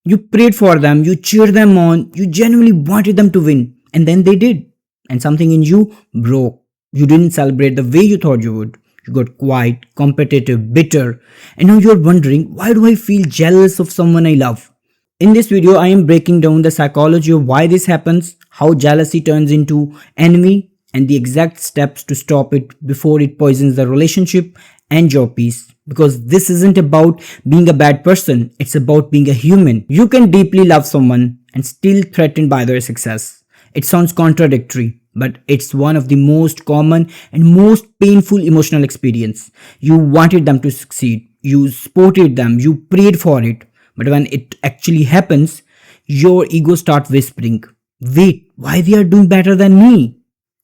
You prayed for them, you cheered them on, you genuinely wanted them to win, and then they did. And something in you broke. You didn't celebrate the way you thought you would. You got quiet, competitive, bitter, and now you're wondering, why do I feel jealous of someone I love? In this video, I am breaking down the psychology of why this happens, how jealousy turns into envy, and the exact steps to stop it before it poisons the relationship and your peace. Because this isn't about being a bad person, it's about being a human. You can deeply love someone and still threatened by their success. It sounds contradictory, but it's one of the most common and most painful emotional experience. You wanted them to succeed, you supported them, you prayed for it, but when it actually happens, your ego starts whispering, wait, why they are doing better than me?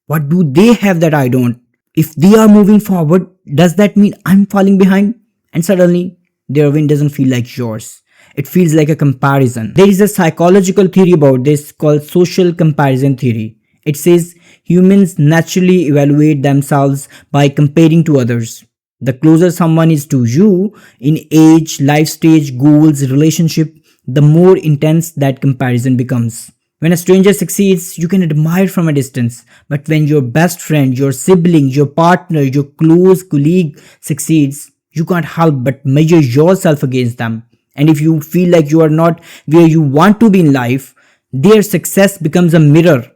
What do they have that I don't? If they are moving forward, does that mean I'm falling behind? And suddenly, their win doesn't feel like yours. It feels like a comparison. There is a psychological theory about this called social comparison theory. It says humans naturally evaluate themselves by comparing to others. The closer someone is to you in age, life stage, goals, relationship, the more intense that comparison becomes. When a stranger succeeds, you can admire from a distance. But when your best friend, your sibling, your partner, your close colleague succeeds, you can't help but measure yourself against them. And if you feel like you are not where you want to be in life, their success becomes a mirror,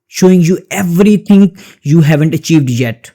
showing you everything you haven't achieved yet.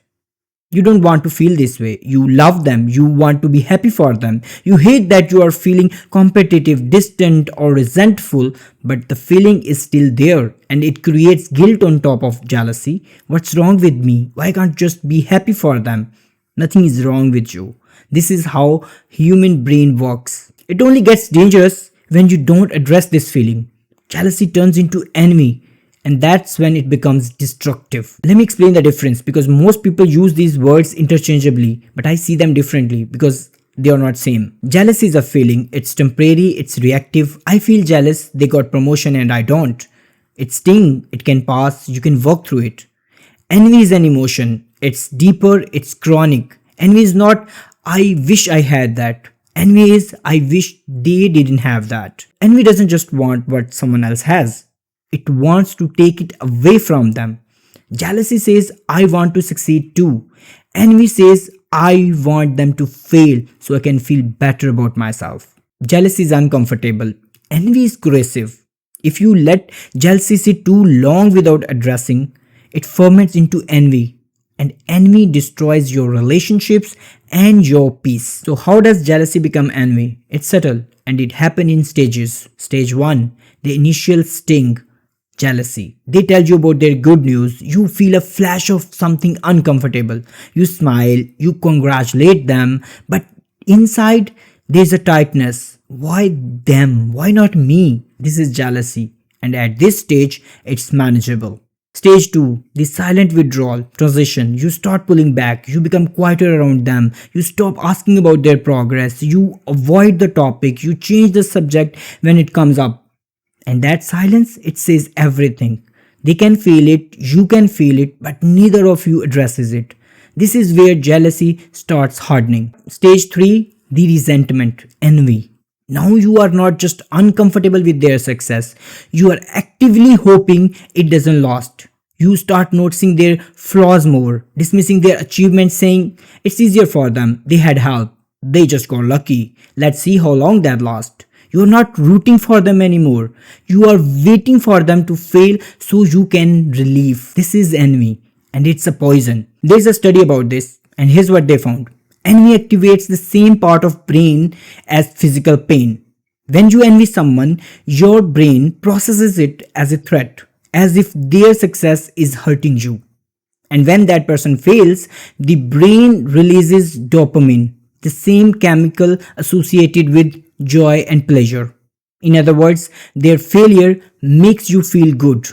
You don't want to feel this way. You love them. You want to be happy for them. You hate that you are feeling competitive, distant, or resentful, but the feeling is still there and it creates guilt on top of jealousy. What's wrong with me? Why can't I just be happy for them? Nothing is wrong with you. This is how human brain works. It only gets dangerous when you don't address this feeling. Jealousy turns into envy. And that's when it becomes destructive. Let me explain the difference because most people use these words interchangeably, but I see them differently because they are not same. Jealousy is a feeling, it's temporary, it's reactive. I feel jealous, they got promotion and I don't. It stings, it can pass, you can work through it. Envy is an emotion, it's deeper, it's chronic. Envy is not, I wish I had that. Envy is, I wish they didn't have that. Envy doesn't just want what someone else has. It wants to take it away from them. Jealousy says, I want to succeed too. Envy says, I want them to fail so I can feel better about myself. Jealousy is uncomfortable. Envy is corrosive. If you let jealousy sit too long without addressing, it ferments into envy. And envy destroys your relationships and your peace. So how does jealousy become envy? It's subtle and it happens in stages. Stage 1, the initial sting. Jealousy. They tell you about their good news. You feel a flash of something uncomfortable. You smile, you congratulate them, but inside there's a tightness. Why them? Why not me? This is jealousy. And at this stage, it's manageable. Stage 2, the silent withdrawal, transition. You start pulling back. You become quieter around them. You stop asking about their progress. You avoid the topic. You change the subject when it comes up. And that silence, it says everything. They can feel it, you can feel it, but neither of you addresses it. This is where jealousy starts hardening. Stage 3, the resentment, envy. Now you are not just uncomfortable with their success, you are actively hoping it doesn't last. You start noticing their flaws more, dismissing their achievements, saying, it's easier for them, they had help, they just got lucky, let's see how long that lasts. You are not rooting for them anymore. You are waiting for them to fail so you can relieve. This is envy and it's a poison. There's a study about this and here's what they found. Envy activates the same part of brain as physical pain. When you envy someone, your brain processes it as a threat, as if their success is hurting you. And when that person fails, the brain releases dopamine, the same chemical associated with joy and pleasure. In other words, their failure makes you feel good.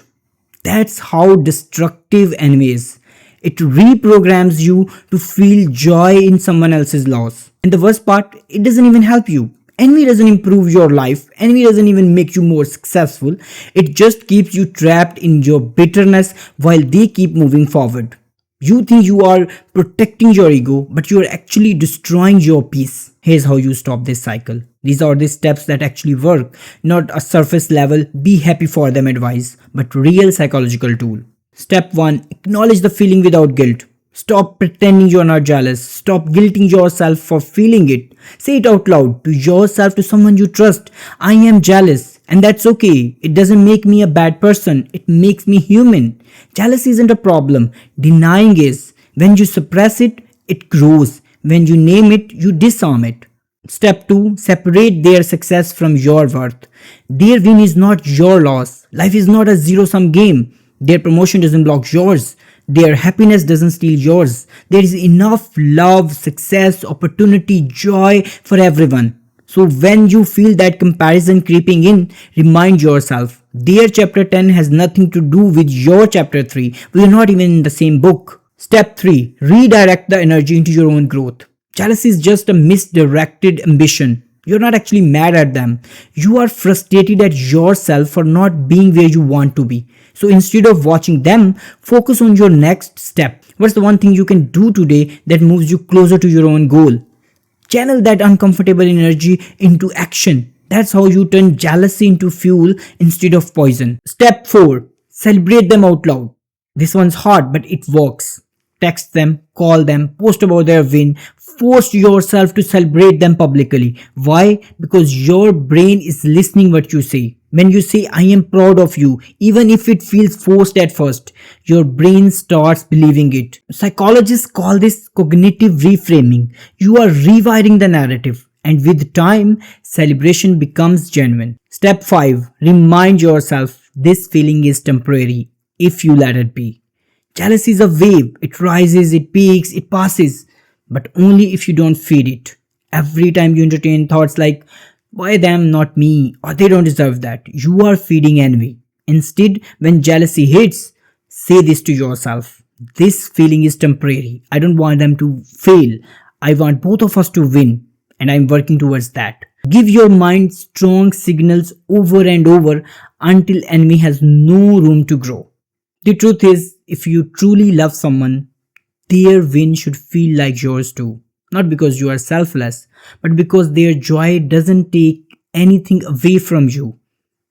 That's how destructive envy is. It reprograms you to feel joy in someone else's loss. And the worst part, it doesn't even help you. Envy doesn't improve your life. Envy doesn't even make you more successful. It just keeps you trapped in your bitterness while they keep moving forward. You think you are protecting your ego, but you are actually destroying your peace. Here's how you stop this cycle. These are the steps that actually work, not a surface level, be happy for them advice, but real psychological tool. Step 1. Acknowledge the feeling without guilt. Stop pretending you're not jealous. Stop guilting yourself for feeling it. Say it out loud to yourself, to someone you trust. I am jealous, and that's okay. It doesn't make me a bad person, it makes me human. Jealousy isn't a problem, denying is. When you suppress it, it grows. When you name it, you disarm it. Step 2. Separate their success from your worth. Their win is not your loss. Life is not a zero sum game. Their promotion doesn't block yours. Their happiness doesn't steal yours. There is enough love, success, opportunity, joy for everyone. So when you feel that comparison creeping in, remind yourself, their chapter 10 has nothing to do with your chapter 3. We are not even in the same book. Step 3. Redirect the energy into your own growth. Jealousy is just a misdirected ambition. You're not actually mad at them. You are frustrated at yourself for not being where you want to be. So instead of watching them, focus on your next step. What's the one thing you can do today that moves you closer to your own goal? Channel that uncomfortable energy into action. That's how you turn jealousy into fuel instead of poison. Step 4. Celebrate them out loud. This one's hard, but it works. Text them, call them, post about their win. Force yourself to celebrate them publicly. Why? Because your brain is listening what you say. When you say, I am proud of you, even if it feels forced at first, your brain starts believing it. Psychologists call this cognitive reframing. You are rewiring the narrative, and with time, celebration becomes genuine. Step 5. Remind yourself this feeling is temporary if you let it be. Jealousy is a wave. It rises, it peaks, it passes, but only if you don't feed it. Every time you entertain thoughts like, why them, not me, or they don't deserve that, you are feeding envy. Instead, when jealousy hits, say this to yourself. This feeling is temporary. I don't want them to fail. I want both of us to win, and I'm working towards that. Give your mind strong signals over and over until envy has no room to grow. The truth is, if you truly love someone, their win should feel like yours too. Not because you are selfless, but because their joy doesn't take anything away from you.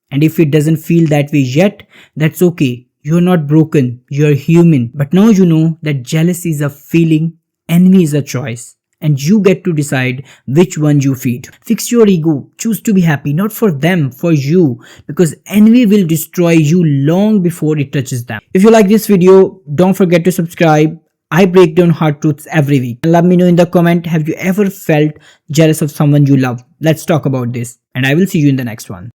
And if it doesn't feel that way yet, that's okay. You're not broken, you're human. But now you know that jealousy is a feeling, envy is a choice. And you get to decide which one you feed. Fix your ego. Choose to be happy, not for them, for you. Because envy will destroy you long before it touches them. If you like this video, don't forget to subscribe. I break down hard truths every week. Let me know in the comment, have you ever felt jealous of someone you love? Let's talk about this. And I will see you in the next one.